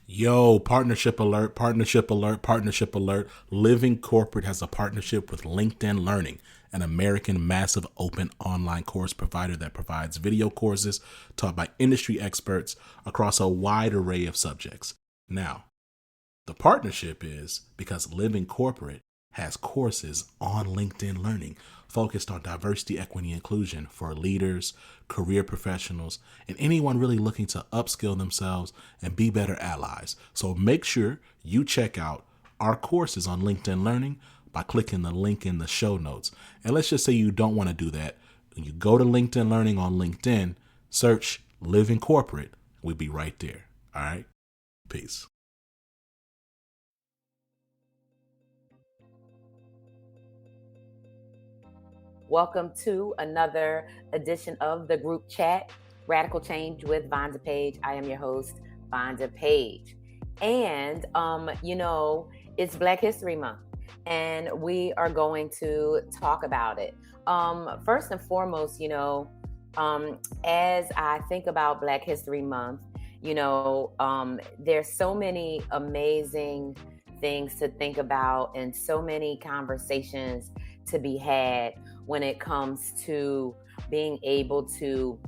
Yo, partnership alert, partnership alert, partnership alert. Living Corporate has a partnership with LinkedIn Learning, an American massive open online course provider that provides video courses taught by industry experts across a wide array of subjects. Now, the partnership is because Living Corporate has courses on LinkedIn Learning focused on diversity, equity, and inclusion for leaders, career professionals, and anyone really looking to upskill themselves and be better allies. So make sure you check out our courses on LinkedIn Learning by clicking the link in the show notes. And let's just say you don't want to do that. When you go to LinkedIn Learning on LinkedIn, search Living Corporate. We'll be right there. All right? Peace. Welcome to another edition of the group chat, Radical Change with Vonda Page. I am your host, Vonda Page. And, it's Black History Month, and we are going to talk about it. First and foremost, as I think about Black History Month, there's so many amazing things to think about and so many conversations to be had when it comes to being able to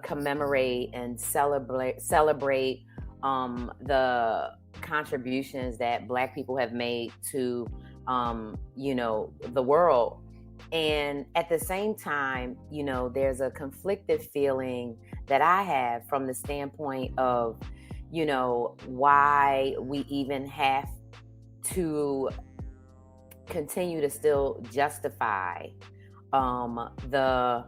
commemorate and celebrate the contributions that Black people have made to the world. And at the same time, there's a conflicted feeling that I have from the standpoint of why we even have to continue to still justify the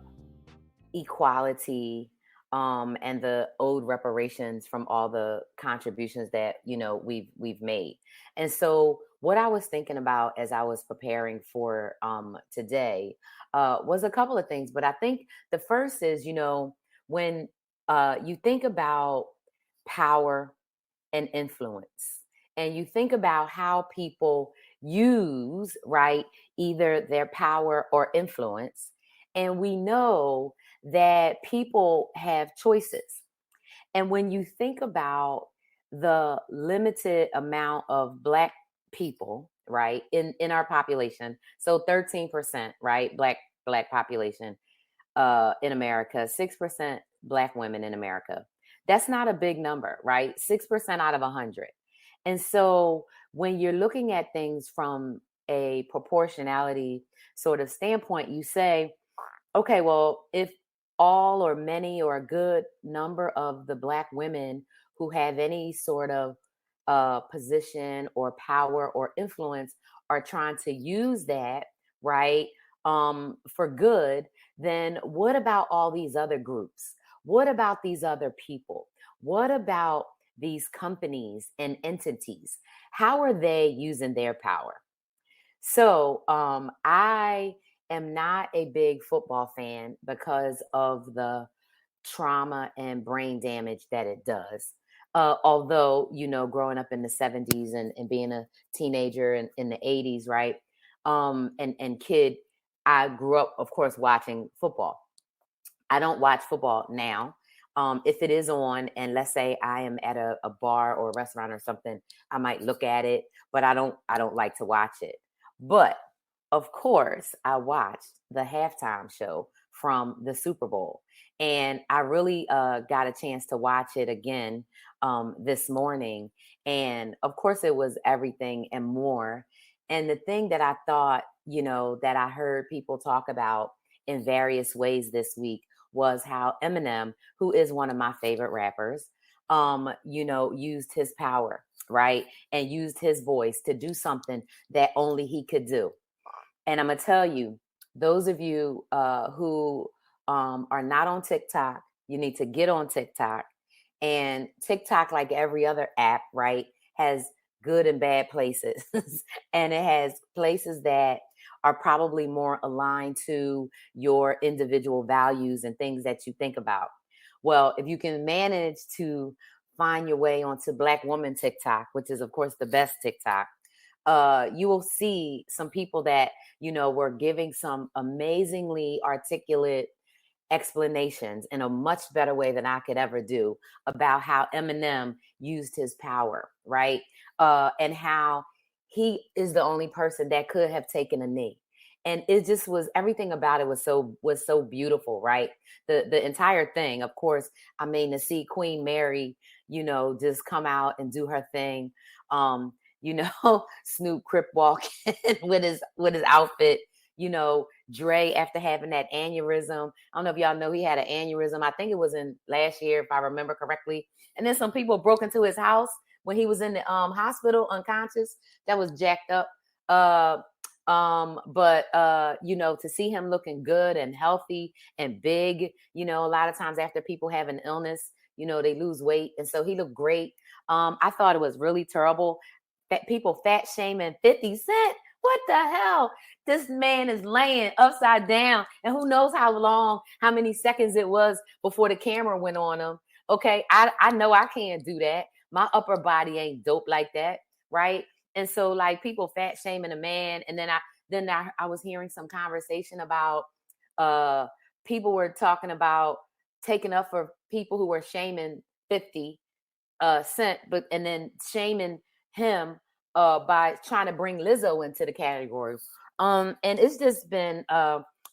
equality and the owed reparations from all the contributions that we've made. And so what I was thinking about as I was preparing for today was a couple of things, but I think the first is when you think about power and influence, and you think about how people use, right, either their power or influence. And we know that people have choices. And when you think about the limited amount of Black people, right, in our population, so 13%, right, Black population in America, 6% Black women in America. That's not a big number, right? 6% out of 100. And so when you're looking at things from a proportionality sort of standpoint, you say, okay, well, if all or many or a good number of the Black women who have any sort of position or power or influence are trying to use that, right, for good, then what about all these other groups? What about these other people? What about these companies and entities? How are they using their power? So I am not a big football fan because of the trauma and brain damage that it does. Although, growing up in the 70s and being a teenager in the 80s, right? And kid, I grew up, of course, watching football. I don't watch football now. If it is on, and let's say I am at a bar or a restaurant or something, I might look at it, but I don't like to watch it. But of course, I watched the halftime show from the Super Bowl, and I really got a chance to watch it again this morning. And of course, it was everything and more. And the thing that I thought, that I heard people talk about in various ways this week was how Eminem, who is one of my favorite rappers, used his power, right? And used his voice to do something that only he could do. And I'm going to tell you, those of you who are not on TikTok, you need to get on TikTok. And TikTok, like every other app, right, has good and bad places. And it has places that are probably more aligned to your individual values and things that you think about. Well, if you can manage to find your way onto Black woman TikTok, which is, of course, the best TikTok, you will see some people that, were giving some amazingly articulate explanations in a much better way than I could ever do about how Eminem used his power, right? And how he is the only person that could have taken a knee. And it just was, everything about it was so beautiful, right? The entire thing, of course. I mean, to see Queen Mary, just come out and do her thing. You know, Snoop Crip walking with his outfit, Dre after having that aneurysm. I don't know if y'all know he had an aneurysm. I think it was in last year, if I remember correctly. And then some people broke into his house when he was in the hospital unconscious. That was jacked up. But to see him looking good and healthy and big, a lot of times after people have an illness, they lose weight. And so he looked great. I thought it was really terrible that people fat shaming 50 Cent. What the hell? This man is laying upside down, and who knows how many seconds it was before the camera went on him. Okay, I know I can't do that. My upper body ain't dope like that, right? And so, like, people fat shaming a man, and then I was hearing some conversation about people were talking about taking up for people who were shaming 50 Cent, and then shaming him by trying to bring Lizzo into the category. And it's just been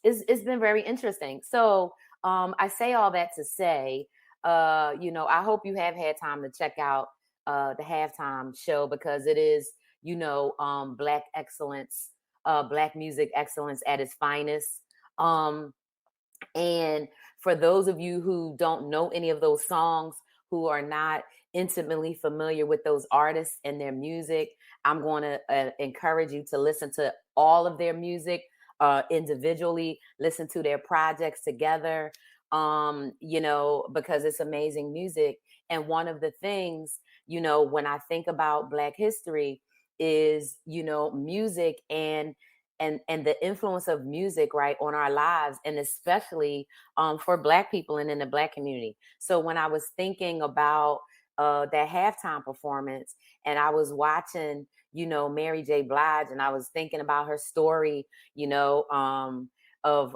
it's been very interesting. So I say all that to say, I hope you have had time to check out the halftime show, because it is, Black excellence, Black music excellence at its finest. And for those of you who don't know any of those songs, who are not intimately familiar with those artists and their music, I'm going to encourage you to listen to all of their music individually, listen to their projects together, because it's amazing music. And one of the things, when I think about Black history is, music and the influence of music, right, on our lives, and especially for Black people and in the Black community. So when I was thinking about that halftime performance, and I was watching, Mary J. Blige, and I was thinking about her story, of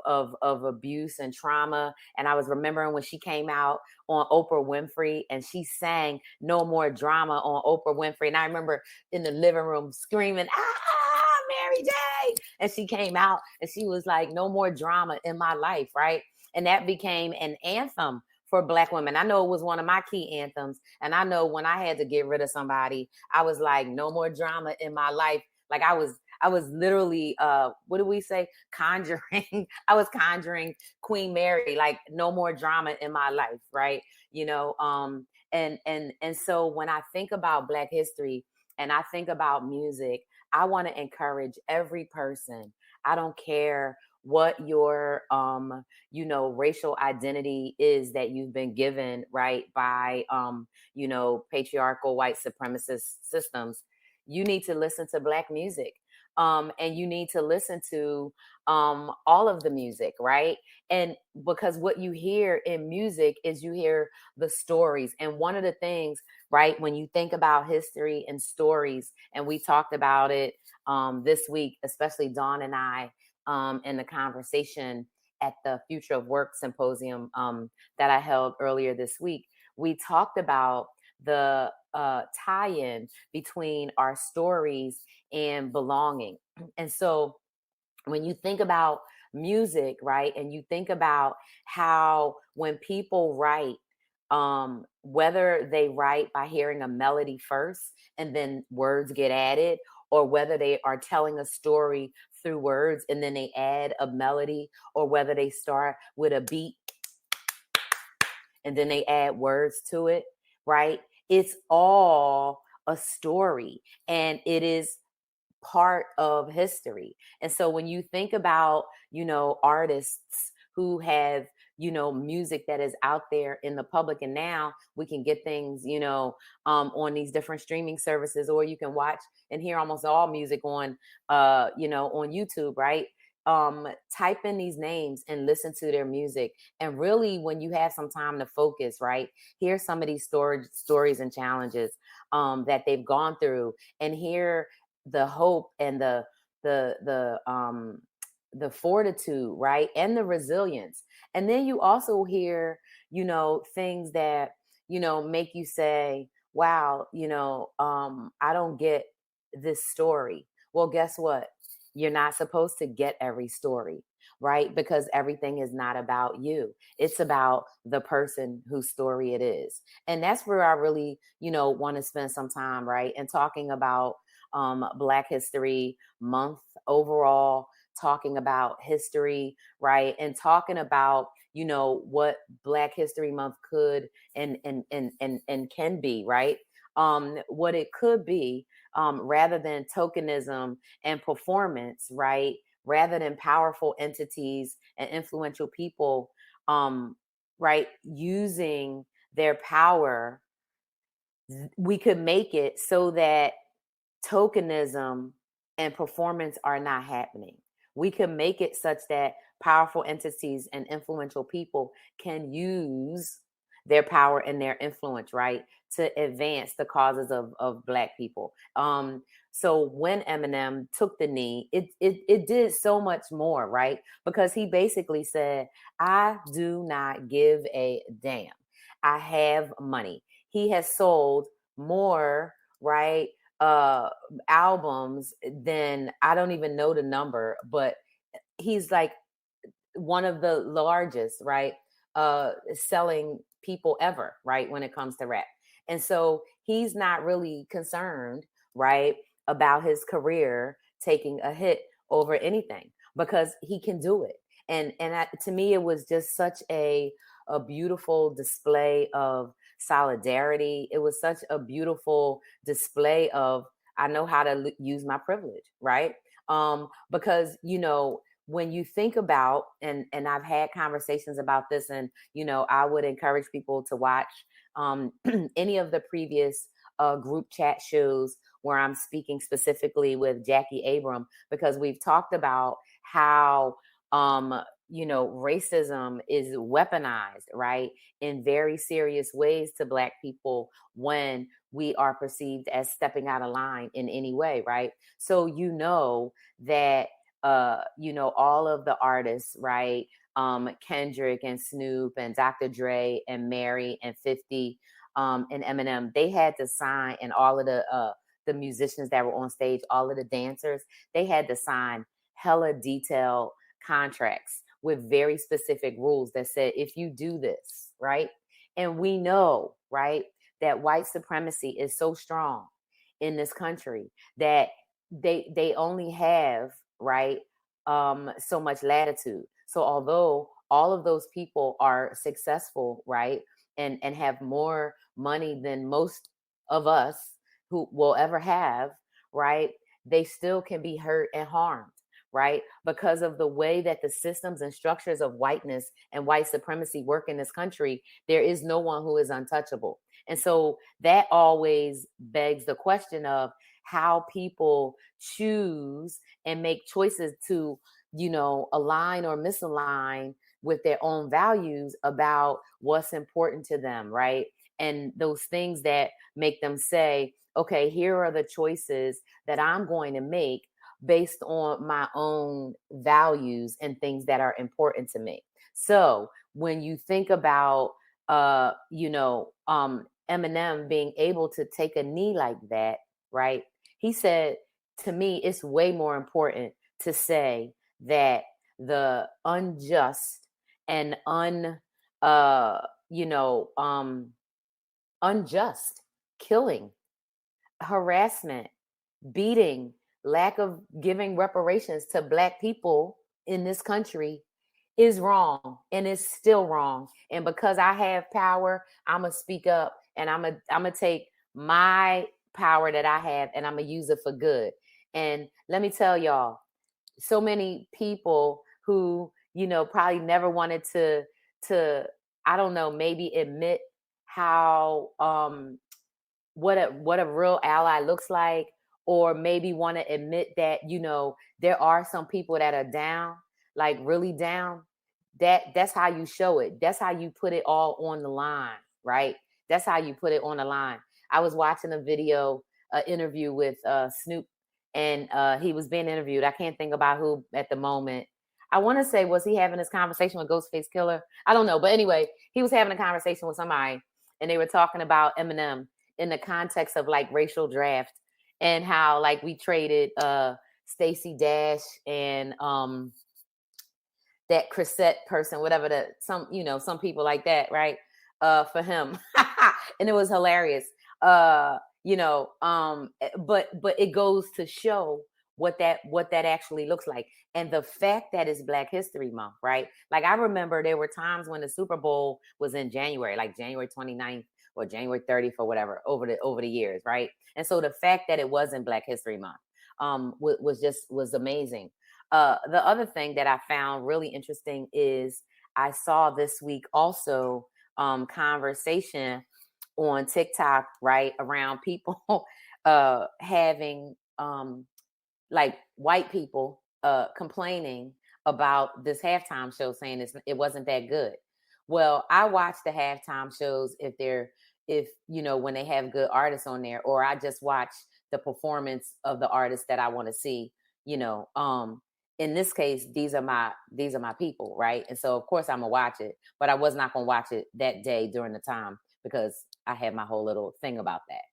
abuse and trauma. And I was remembering when she came out on Oprah Winfrey and she sang "No More Drama" on Oprah Winfrey. And I remember in the living room screaming, "Ah, Mary J!" And she came out and she was like, "No more drama in my life," right? And that became an anthem for Black women. I know it was one of my key anthems. And I know when I had to get rid of somebody, I was like, "No more drama in my life." Like I was literally what do we say? Conjuring. I was conjuring Queen Mary, like, no more drama in my life, right? And so when I think about Black history and I think about music, I want to encourage every person. I don't care what your racial identity is that you've been given, right, by patriarchal white supremacist systems. You need to listen to Black music. And you need to listen to all of the music, right? And because what you hear in music is you hear the stories. And one of the things, right, when you think about history and stories, and we talked about it this week, especially Dawn and I, in the conversation at the Future of Work Symposium that I held earlier this week, we talked about the tie-in between our stories and belonging. And so when you think about music, right, and you think about how when people write, whether they write by hearing a melody first and then words get added, or whether they are telling a story through words and then they add a melody, or whether they start with a beat and then they add words to it, right? It's all a story, and it is part of history. And so when you think about, artists who have, music that is out there in the public, and now we can get things, on these different streaming services, or you can watch and hear almost all music on, on YouTube, right? Type in these names and listen to their music. And really, when you have some time to focus, right, hear some of these stories and challenges that they've gone through, and hear the hope and the the fortitude, right, and the resilience. And then you also hear, things that, make you say, wow, I don't get this story. Well, guess what? You're not supposed to get every story, right? Because everything is not about you. It's about the person whose story it is. And that's where I really, want to spend some time, right? And talking about Black History Month overall, talking about history, right? And talking about, what Black History Month could and can be, right? What it could be, rather than tokenism and performance, right? Rather than powerful entities and influential people, right, using their power, we could make it so that tokenism and performance are not happening. We can make it such that powerful entities and influential people can use their power and their influence, right, to advance the causes of Black people. So when Eminem took the knee, it did so much more, right? Because he basically said, I do not give a damn. I have money. He has sold more, right, uh albums than, I don't even know the number, but he's like one of the largest, right, selling people ever, right, when it comes to rap. And so he's not really concerned, right, about his career taking a hit over anything, because he can do it. And to me, it was just such a beautiful display of solidarity. It was such a beautiful display of, I know how to use my privilege, right? Because when you think about, and I've had conversations about this, and I would encourage people to watch any of the previous group chat shows where I'm speaking specifically with Jackie Abram, because we've talked about how racism is weaponized, right, in very serious ways to Black people when we are perceived as stepping out of line in any way, right? So that all of the artists, right? Kendrick and Snoop and Dr. Dre and Mary and 50 and Eminem, they had to sign, and all of the musicians that were on stage, all of the dancers, they had to sign hella detailed contracts with very specific rules that said, if you do this, right? And we know, right, that white supremacy is so strong in this country that they only have, right, so much latitude. So although all of those people are successful, right, and have more money than most of us who will ever have, right, they still can be hurt and harmed, right, because of the way that the systems and structures of whiteness and white supremacy work in this country. There is no one who is untouchable. And so that always begs the question of how people choose and make choices to, align or misalign with their own values about what's important to them, right? And those things that make them say, okay, here are the choices that I'm going to make based on my own values and things that are important to me. So when you think about, Eminem being able to take a knee like that, right? He said, to me, it's way more important to say that the unjust and uh, you know, unjust killing, harassment, beating, lack of giving reparations to Black people in this country is wrong, and it's still wrong. And because I have power, I'm gonna speak up, and I'm gonna take my power that I have, and I'm gonna use it for good. And let me tell y'all, so many people who probably never wanted to I don't know, maybe admit how what a real ally looks like, or maybe want to admit that there are some people that are down, like really down. That's how you show it. That's how you put it all on the line, right? That's how you put it on the line. I was watching a video, interview with Snoop, and he was being interviewed. I can't think about who at the moment, I want to say, was he having this conversation with Ghostface Killer? I don't know. But anyway, he was having a conversation with somebody and they were talking about Eminem in the context of like racial draft and how like we traded Stacey Dash and that Chrisette person, whatever some people like that, right? For him. And it was hilarious. But it goes to show what that actually looks like. And the fact that it's Black History Month, right? Like I remember there were times when the Super Bowl was in January, like January 29th or January 30th or whatever over the years, right? And so the fact that it wasn't Black History Month was amazing. The other thing that I found really interesting is I saw this week also conversation on TikTok, right, around people having like white people complaining about this halftime show, saying it wasn't that good. Well, I watch the halftime shows if when they have good artists on there, or I just watch the performance of the artists that I want to see. In this case, these are my people, right? And so of course I'm gonna watch it, but I was not gonna watch it that day during the time because I had my whole little thing about that.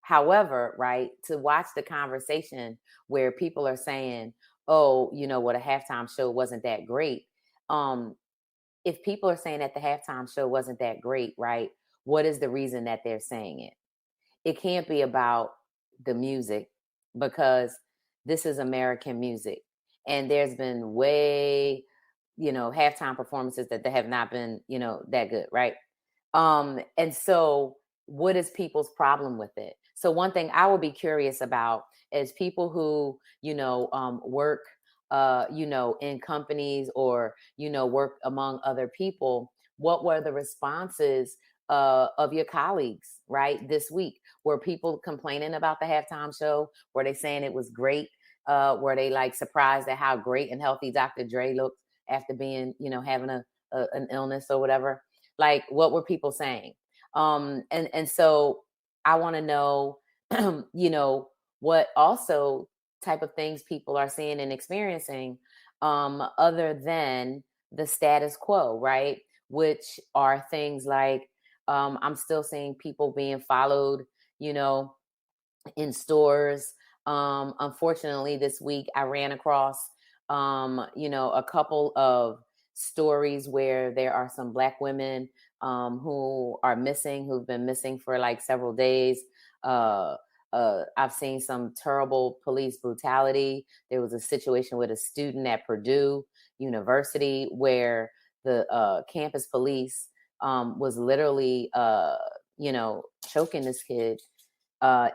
However, right, to watch the conversation where people are saying, oh, what, a halftime show wasn't that great. If people are saying that the halftime show wasn't that great, right, what is the reason that they're saying it? It can't be about the music because this is American music. And there's been halftime performances that have not been, that good, right? And so what is people's problem with it? So one thing I would be curious about is people who, work, in companies or, work among other people. What were the responses of your colleagues, right, this week? Were people complaining about the halftime show? Were they saying it was great? Were they like surprised at how great and healthy Dr. Dre looked after being, having an illness or whatever? Like, what were people saying? And so I want to know, what also type of things people are seeing and experiencing, other than the status quo, right? Which are things like, I'm still seeing people being followed, in stores. Unfortunately, this week I ran across, a couple of stories where there are some Black women who are missing, who've been missing for like several days. I've seen some terrible police brutality. There was a situation with a student at Purdue University where the campus police was literally, choking this kid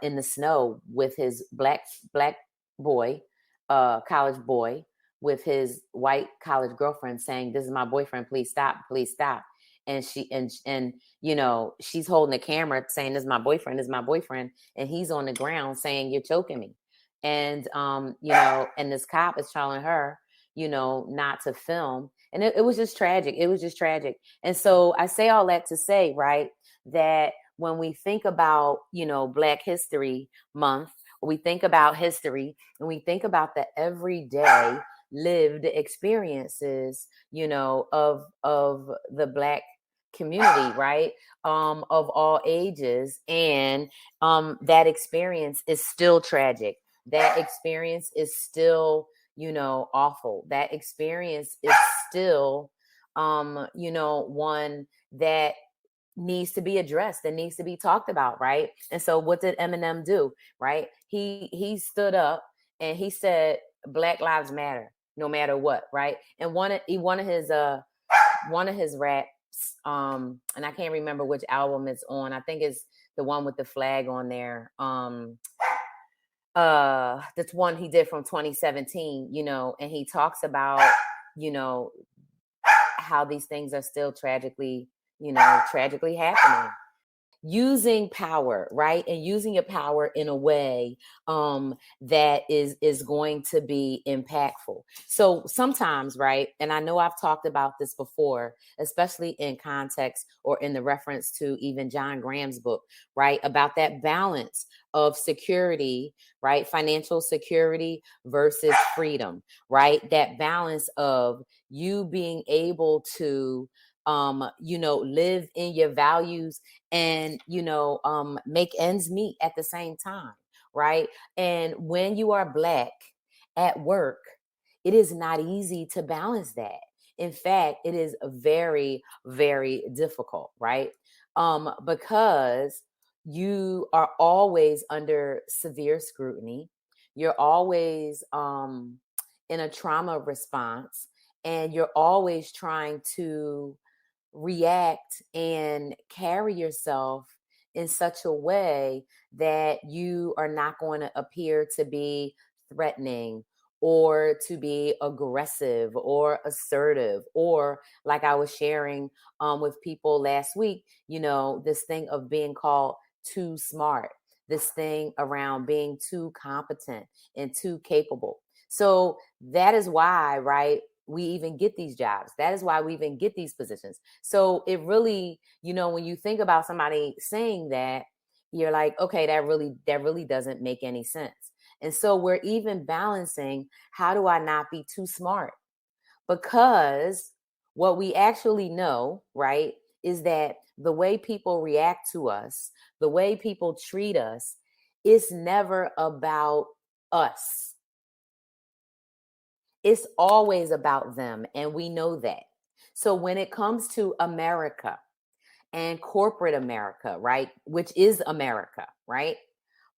in the snow with his black boy, college boy, with his white college girlfriend, saying, "This is my boyfriend. Please stop. Please stop." And she's holding the camera saying, "This is my boyfriend. This is my boyfriend," and he's on the ground saying, "You're choking me." And and this cop is telling her, not to film. And it was just tragic. It was just tragic. And so I say all that to say, right, that when we think about, Black History Month, we think about history and we think about the everyday lived experiences, of the Black community, right? Of all ages. And that experience is still tragic. That experience is still, awful. That experience is still, one that needs to be addressed, that needs to be talked about, right? And so what did Eminem do, right? He stood up and he said, Black Lives Matter, no matter what, right? And one of his raps, and I can't remember which album it's on. I think it's the one with the flag on there. That's one he did from 2017, and he talks about, how these things are still tragically happening. using power, right? And using your power in a way that is going to be impactful. So sometimes, right, and I know I've talked about this before, especially in context or in the reference to even John Graham's book, right, about that balance of security, right, financial security versus freedom, right? That balance of you being able to live in your values and make ends meet at the same time, right? And when you are Black at work, it is not easy to balance that. In fact, it is very, very difficult, right? Because you are always under severe scrutiny. You're always in a trauma response, and you're always trying to react and carry yourself in such a way that you are not going to appear to be threatening or to be aggressive or assertive, or like I was sharing with people last week, this thing of being called too smart, this thing around being too competent and too capable. So that is why, right, we even get these jobs. That is why we even get these positions. So it really, when you think about somebody saying that, you're like, okay, that really doesn't make any sense. And so we're even balancing, how do I not be too smart? Because what we actually know, right, is that the way people react to us, the way people treat us, is never about us. It's always about them, and we know that. So when it comes to America and corporate America, right, which is America, right?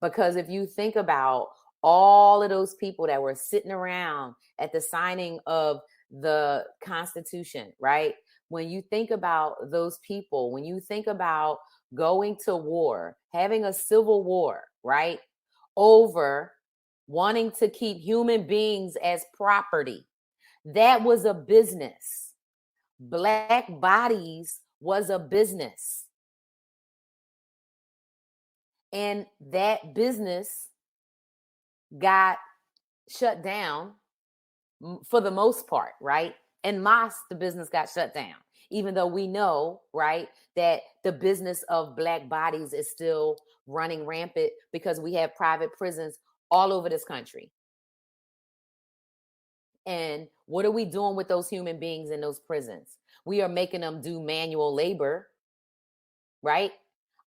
Because if you think about all of those people that were sitting around at the signing of the Constitution, right? When you think about those people, when you think about going to war, having a civil war, right, over wanting to keep human beings as property, that was a business. Black bodies was a business. And that business got shut down for the most part, right? En masse, the business got shut down, even though we know, right, that the business of Black bodies is still running rampant because we have private prisons all over this country. And what are we doing with those human beings in those prisons? We are making them do manual labor, right?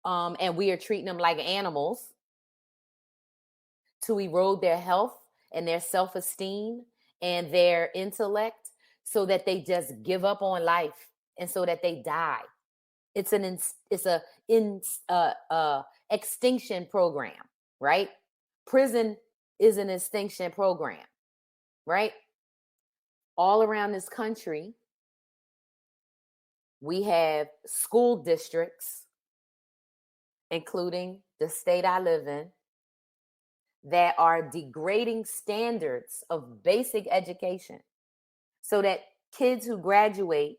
And we are treating them like animals to erode their health and their self-esteem and their intellect, so that they just give up on life and so that they die. It's a extinction program, right? Prison is an extinction program, right? All around this country, we have school districts, including the state I live in, that are degrading standards of basic education, so that kids who graduate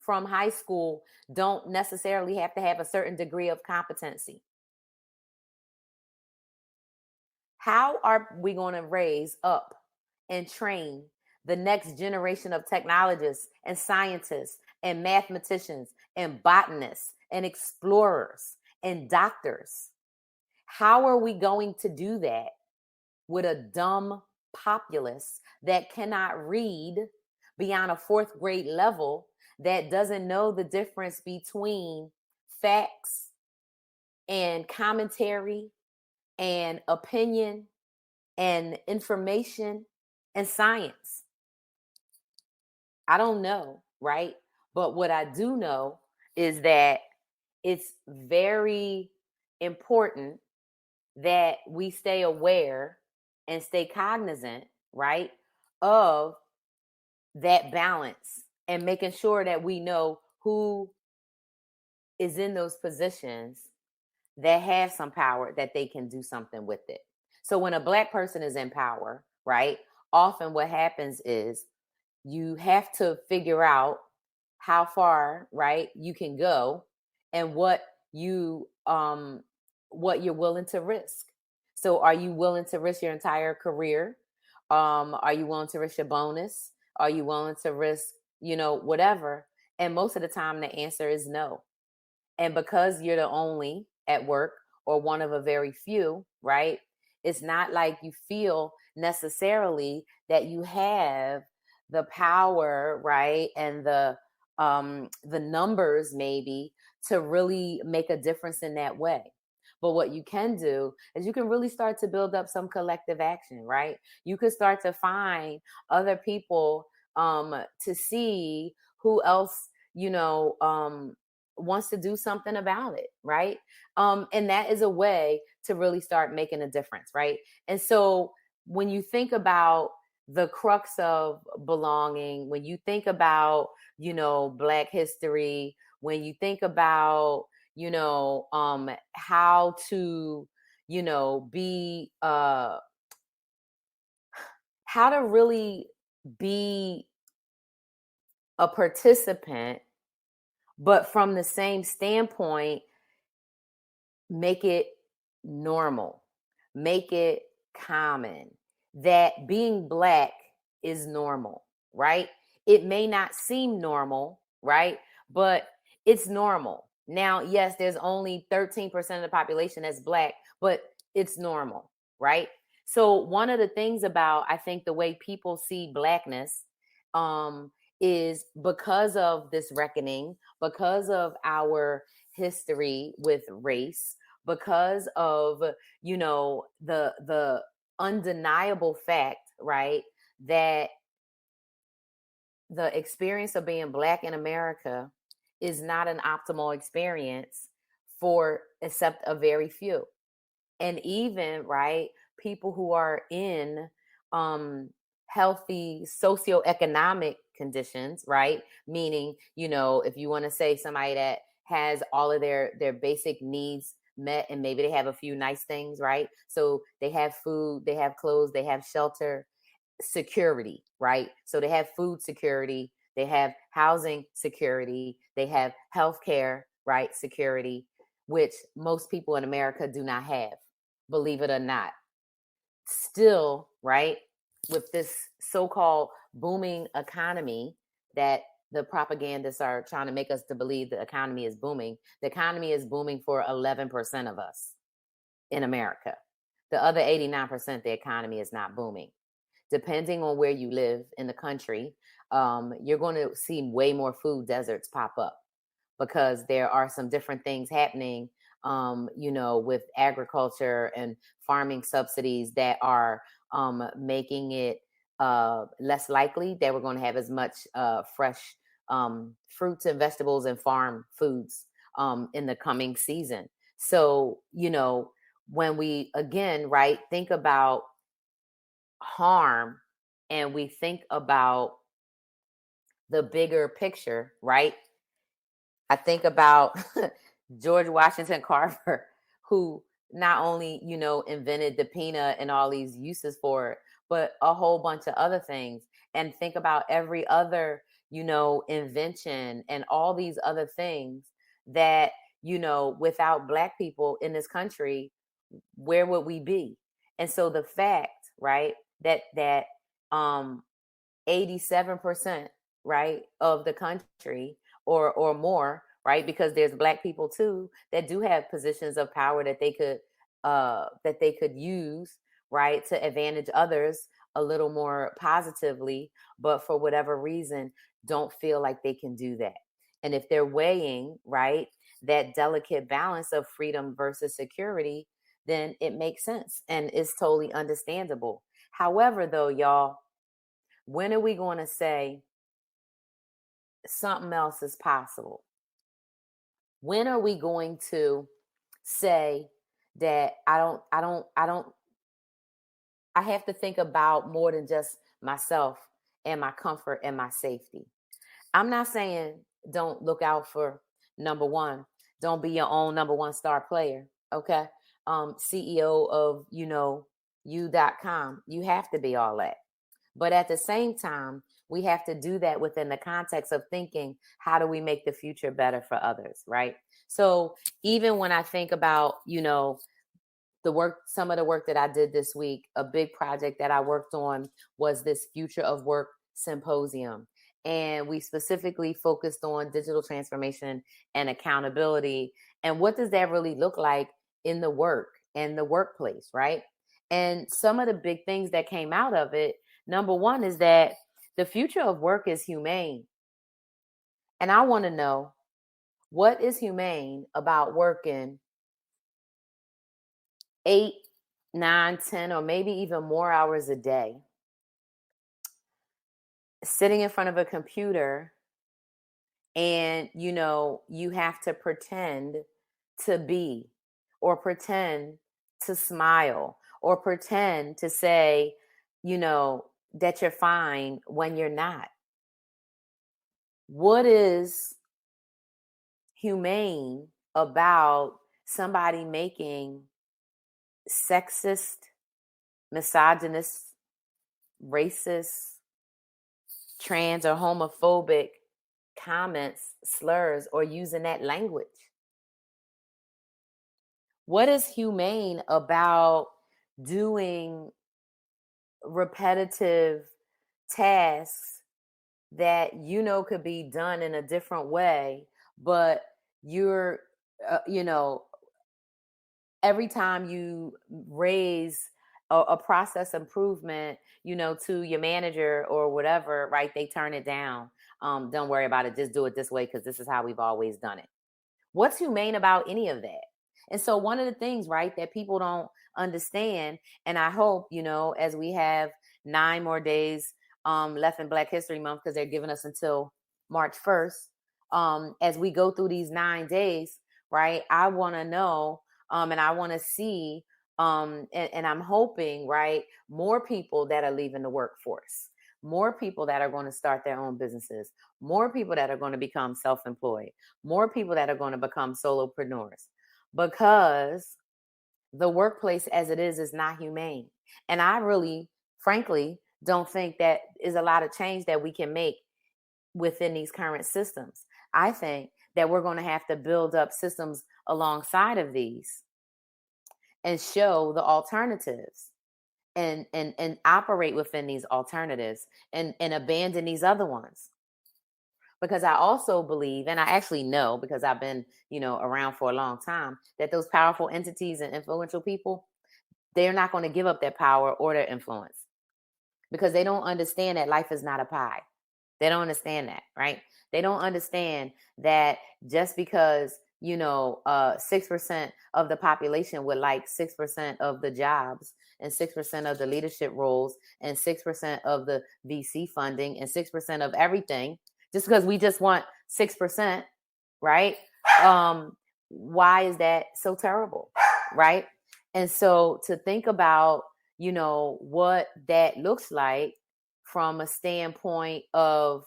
from high school don't necessarily have to have a certain degree of competency. How are we going to raise up and train the next generation of technologists and scientists and mathematicians and botanists and explorers and doctors? How are we going to do that with a dumb populace that cannot read beyond a fourth grade level, that doesn't know the difference between facts and commentary and opinion and information and science? I don't know, right? But what I do know is that it's very important that we stay aware and stay cognizant, right, of that balance, and making sure that we know who is in those positions that have some power, that they can do something with it. So when a Black person is in power, right, often what happens is you have to figure out how far, right, you can go, and what you what you're willing to risk. So are you willing to risk your entire career? Are you willing to risk your bonus? Are you willing to risk, whatever? And most of the time the answer is no. And because you're the only at work or one of a very few, right? It's not like you feel necessarily that you have the power, right? And the numbers maybe to really make a difference in that way. But what you can do is you can really start to build up some collective action, right? You could start to find other people to see who else, wants to do something about it, right? And that is a way to really start making a difference, right? And so when you think about the crux of belonging, when you think about, Black history, when you think about, how to, be, how to really be a participant, but from the same standpoint, make it normal, make it common that being Black is normal, right? It may not seem normal, right? But it's normal. Now, yes, there's only 13% of the population that's Black, but it's normal, right? So, one of the things about, I think, the way people see Blackness um, is because of this reckoning, because of our history with race, because of the undeniable fact, right, that the experience of being Black in America is not an optimal experience for except a very few. And even, right, people who are in um healthy socioeconomic conditions, right, meaning, if you want to say somebody that has all of their basic needs met, and maybe they have a few nice things, right, so they have food, they have clothes, they have shelter, security, right? So they have food security, they have housing security, they have healthcare, right, security, which most people in America do not have, believe it or not. Still, right, with this so-called booming economy that the propagandists are trying to make us to believe the economy is booming. The economy is booming for 11% of us in America. The other 89%, the economy is not booming. Depending on where you live in the country, you're going to see way more food deserts pop up because there are some different things happening, with agriculture and farming subsidies that are making it less likely that we're going to have as much fresh fruits and vegetables and farm foods in the coming season. So, when we again, right, think about harm and we think about the bigger picture, right? I think about George Washington Carver, who not only, invented the peanut and all these uses for it, but a whole bunch of other things. And think about every other, invention and all these other things that, without Black people in this country, where would we be? And so the fact, right, that 87%, right, of the country or more, right, because there's Black people too that do have positions of power that they could use, right, to advantage others a little more positively, but for whatever reason don't feel like they can do that. And if they're weighing, right, that delicate balance of freedom versus security, then it makes sense and it's totally understandable. However, though, y'all, when are we going to say something else is possible? When are we going to say that I have to think about more than just myself and my comfort and my safety? I'm not saying don't look out for number one. Don't be your own number one star player. Okay. CEO of, you.com. You have to be all that. But at the same time, we have to do that within the context of thinking, how do we make the future better for others, right? So even when I think about, some of the work that I did this week, a big project that I worked on was this Future of Work Symposium. And we specifically focused on digital transformation and accountability. And what does that really look like in the work and the workplace, right? And some of the big things that came out of it, number one, is that the future of work is humane. And I want to know, what is humane about working 8, 9, 10, or maybe even more hours a day, sitting in front of a computer, and you have to pretend to be, or pretend to smile, or pretend to say, that you're fine when you're not. What is humane about somebody making sexist, misogynist, racist, trans, or homophobic comments, slurs, or using that language? What is humane about doing repetitive tasks that could be done in a different way, but you're every time you raise a process improvement, to your manager or whatever, right, they turn it down. Don't worry about it. Just do it this way because this is how we've always done it. What's humane about any of that? And so one of the things, right, that people don't understand, and I hope, as we have 9 more days left in Black History Month, because they're giving us until March 1st, as we go through these 9 days, right, I want to know, and I want to see, and I'm hoping, right, more people that are leaving the workforce, more people that are going to start their own businesses, more people that are going to become self-employed, more people that are going to become solopreneurs, because the workplace as it is not humane. And I really, frankly, don't think that is a lot of change that we can make within these current systems. I think that we're going to have to build up systems alongside of these and show the alternatives, and operate within these alternatives, and abandon these other ones. Because I also believe, and I actually know, because I've been, around for a long time, that those powerful entities and influential people, they're not going to give up their power or their influence, because they don't understand that life is not a pie. They don't understand that, right? They don't understand that just because 6% of the population would like 6% of the jobs, and 6% of the leadership roles, and 6% of the VC funding, and 6% of everything, just because we just want 6%, right? Why is that so terrible, right? And so to think about, what that looks like from a standpoint of,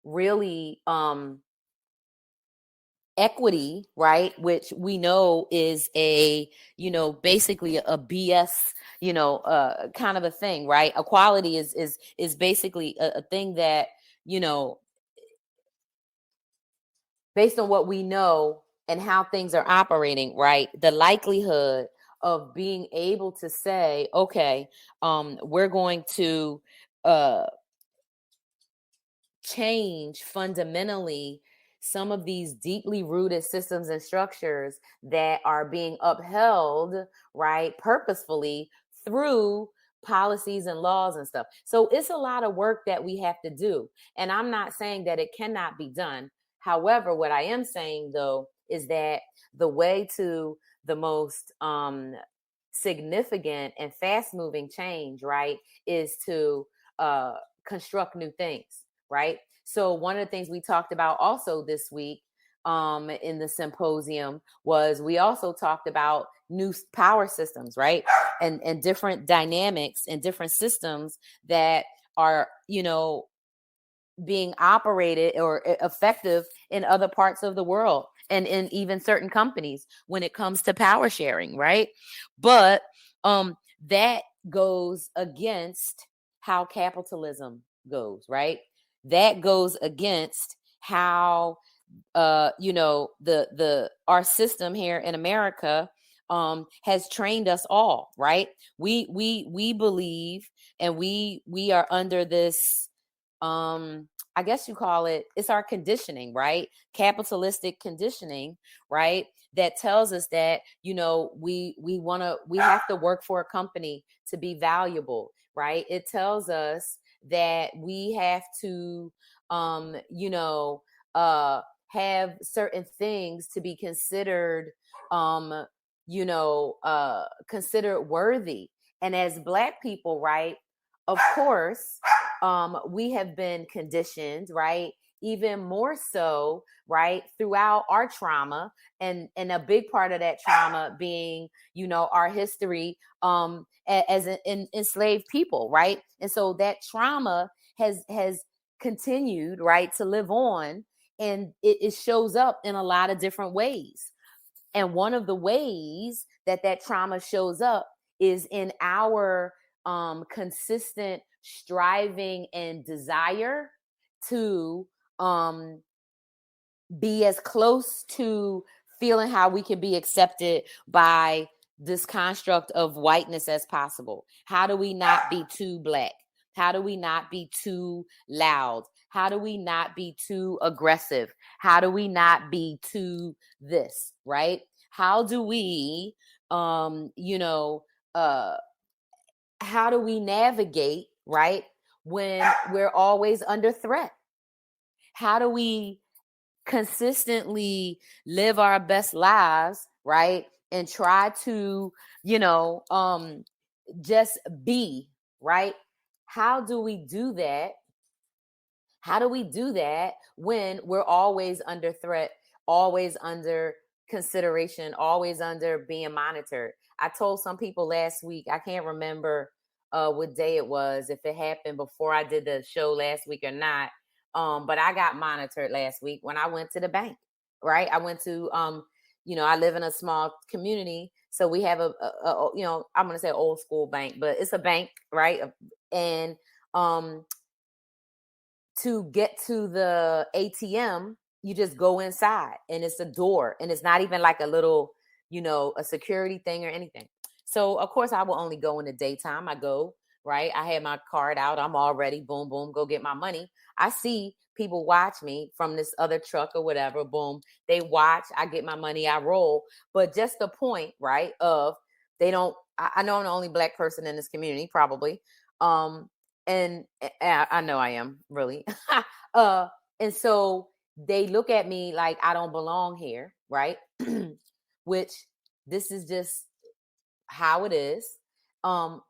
really, equity, right, which we know is basically a BS, kind of a thing, right? Equality is basically a thing that, based on what we know and how things are operating, right, the likelihood of being able to say, okay, we're going to change fundamentally some of these deeply rooted systems and structures that are being upheld, right, purposefully through policies and laws and stuff. So it's a lot of work that we have to do. And I'm not saying that it cannot be done. However, what I am saying, though, is that the way to the most significant and fast moving change, right, is to construct new things, right? So one of the things we talked about also this week in the symposium was, we also talked about new power systems, right? And different dynamics and different systems that are, being operated or effective in other parts of the world, and in even certain companies when it comes to power sharing, right? But that goes against how capitalism goes, right? That goes against how the our system here in America has trained us all, right? We believe, and we are under this, I guess you call it, it's our conditioning, right? Capitalistic conditioning, right? That tells us that, we have to work for a company to be valuable, right? It tells us that we have to have certain things to be considered considered worthy. And as Black people, right, of course, we have been conditioned, right, even more so, right, throughout our trauma, and a big part of that trauma being, our history as an enslaved people, right? And so that trauma has continued, right, to live on, and it shows up in a lot of different ways. And one of the ways that trauma shows up is in our consistent striving and desire to be as close to feeling how we can be accepted by this construct of whiteness as possible. How do we not be too Black? How do we not be too loud? How do we not be too aggressive? How do we not be too this, right? How do we, how do we navigate, right, when we're always under threat? How do we consistently live our best lives, right, and try to, just be, right? How do we do that? How do we do that when we're always under threat, always under consideration, always under being monitored? I told some people last week, I can't remember what day it was, if it happened before I did the show last week or not. But I got monitored last week when I went to the bank, right? I went to, I live in a small community. So we have I'm going to say old school bank, but it's a bank, right? And to get to the ATM, you just go inside, and it's a door, and it's not even like a little, a security thing or anything. So of course I will only go in the daytime. I go, right? I have my card out. I'm all ready. Boom, boom, go get my money. I see people watch me from this other truck or whatever. Boom. They watch, I get my money, I roll. But just the point, right, of they don't, I know I'm the only Black person in this community, probably. And I know I am, really. And so they look at me like I don't belong here, right? Which, this is just how it is.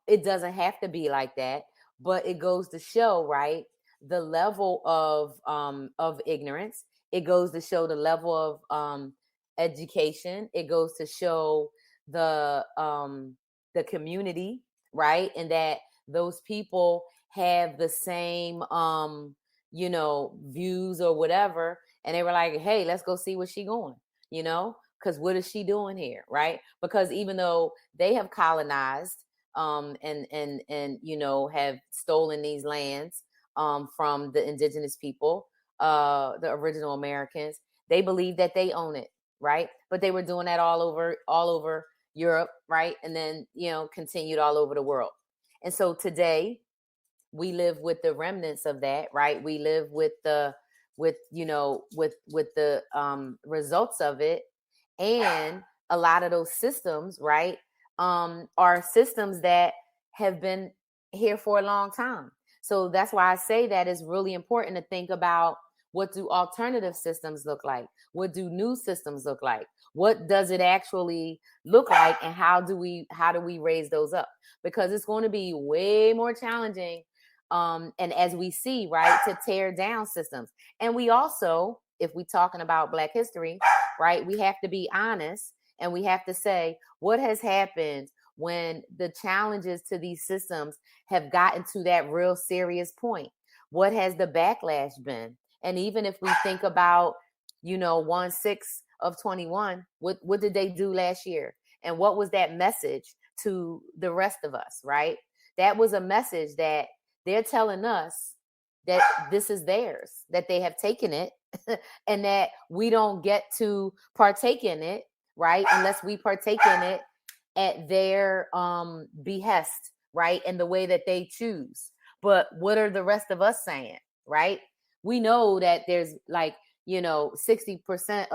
It doesn't have to be like that, but it goes to show, right, the level of ignorance. It goes to show the level of education. It goes to show the community, right, and that those people have the same views or whatever. And they were like, hey, let's go see where she going, because what is she doing here, right? Because even though they have colonized and have stolen these lands from the indigenous people, the original Americans, they believe that they own it, right? But they were doing that all over Europe, right? And then continued all over the world. And so today we live with the remnants of that, right? We live with the results of it. And a lot of those systems, right, are systems that have been here for a long time. So that's why I say that it's really important to think about, what do alternative systems look like? What do new systems look like? What does it actually look like? And how do we raise those up? Because it's going to be way more challenging. And as we see, right, to tear down systems. And we also, if we're talking about Black history, right, we have to be honest, and we have to say what has happened when the challenges to these systems have gotten to that real serious point. What has the backlash been? And even if we think about, 1/6 of 21, what did they do last year? And what was that message to the rest of us, right? That was a message that they're telling us that this is theirs, that they have taken it, and that we don't get to partake in it, right? Unless we partake in it at their behest, right? In the way that they choose. But what are the rest of us saying, right? We know that there's like, 60%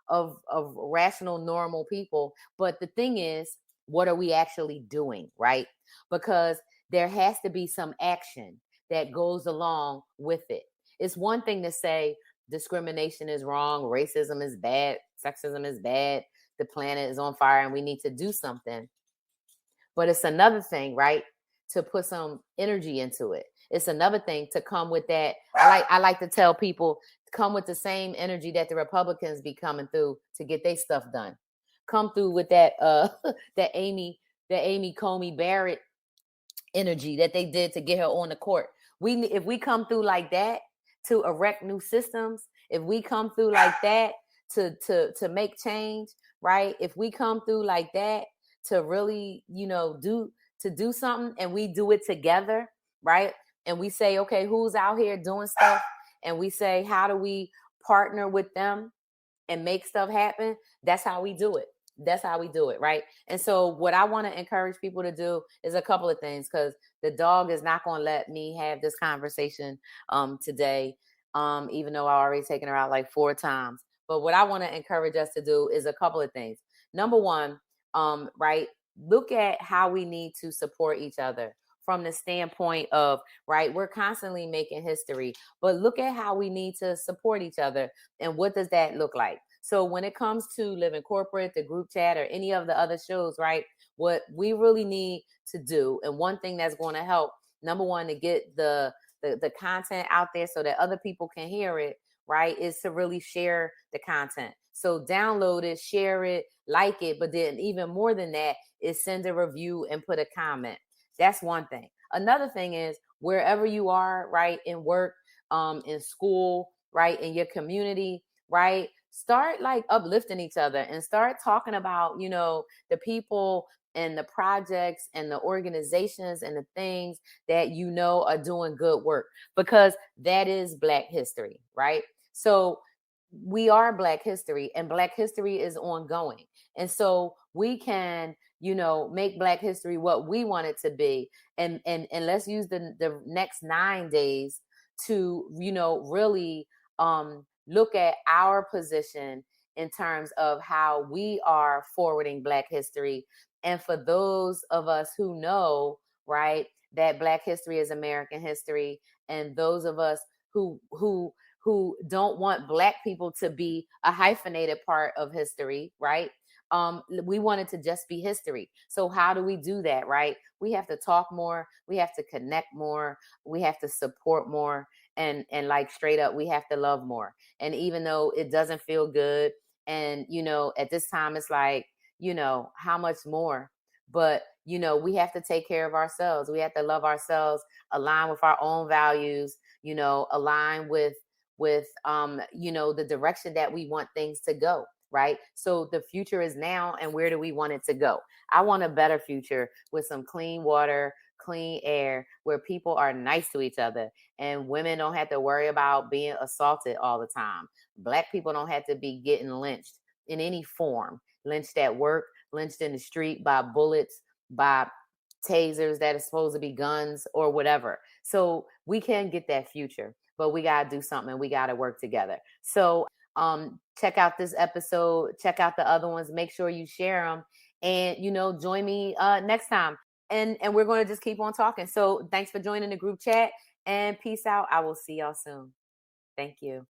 of rational, normal people. But the thing is, what are we actually doing, right? Because there has to be some action that goes along with it. It's one thing to say discrimination is wrong, racism is bad, sexism is bad, the planet is on fire and we need to do something. But it's another thing, right, to put some energy into it. It's another thing to come with that. I like to tell people, come with the same energy that the Republicans be coming through to get their stuff done. Come through with that that Amy Comey Barrett energy that they did to get her on the court. If we come through like that to erect new systems, if we come through like that to make change, right? If we come through like that to really, do something, and we do it together, right? And we say, okay, who's out here doing stuff? And we say, how do we partner with them and make stuff happen? That's how we do it. That's how we do it, right? And so what I want to encourage people to do is a couple of things, because the dog is not going to let me have this conversation today, even though I already taken her out like 4 times. But what I want to encourage us to do is a couple of things. Number one, right, look at how we need to support each other from the standpoint of, right, we're constantly making history, but look at how we need to support each other. And what does that look like? So when it comes to Living Corporate, the group chat, or any of the other shows, right, what we really need to do, and one thing that's going to help, number one, to get the content out there so that other people can hear it, right, is to really share the content. So download it, share it, like it, but then even more than that is send a review and put a comment. That's one thing. Another thing is, wherever you are, right, in work, in school, right, in your community, right, start like uplifting each other and start talking about, the people and the projects and the organizations and the things that are doing good work, because that is Black history, right? So we are Black history, and Black history is ongoing. And so we can, make Black history what we want it to be. And let's use the next 9 days to, really look at our position in terms of how we are forwarding Black history. And for those of us who know, right, that Black history is American history, and those of us who don't want Black people to be a hyphenated part of history, right? We want it to just be history. So how do we do that, right? We have to talk more. We have to connect more. We have to support more. And like straight up, we have to love more. And even though it doesn't feel good, and, at this time, it's like, how much more? But, we have to take care of ourselves. We have to love ourselves, align with our own values, align with the direction that we want things to go, right? So the future is now, and where do we want it to go? I want a better future with some clean water, clean air, where people are nice to each other, and women don't have to worry about being assaulted all the time. Black people don't have to be getting lynched in any form, lynched at work, lynched in the street by bullets, by tasers that are supposed to be guns or whatever. So we can get that future, but we got to do something. We got to work together. So check out this episode, check out the other ones, make sure you share them, and, join me next time. And we're going to just keep on talking. So thanks for joining the group chat, and peace out. I will see y'all soon. Thank you.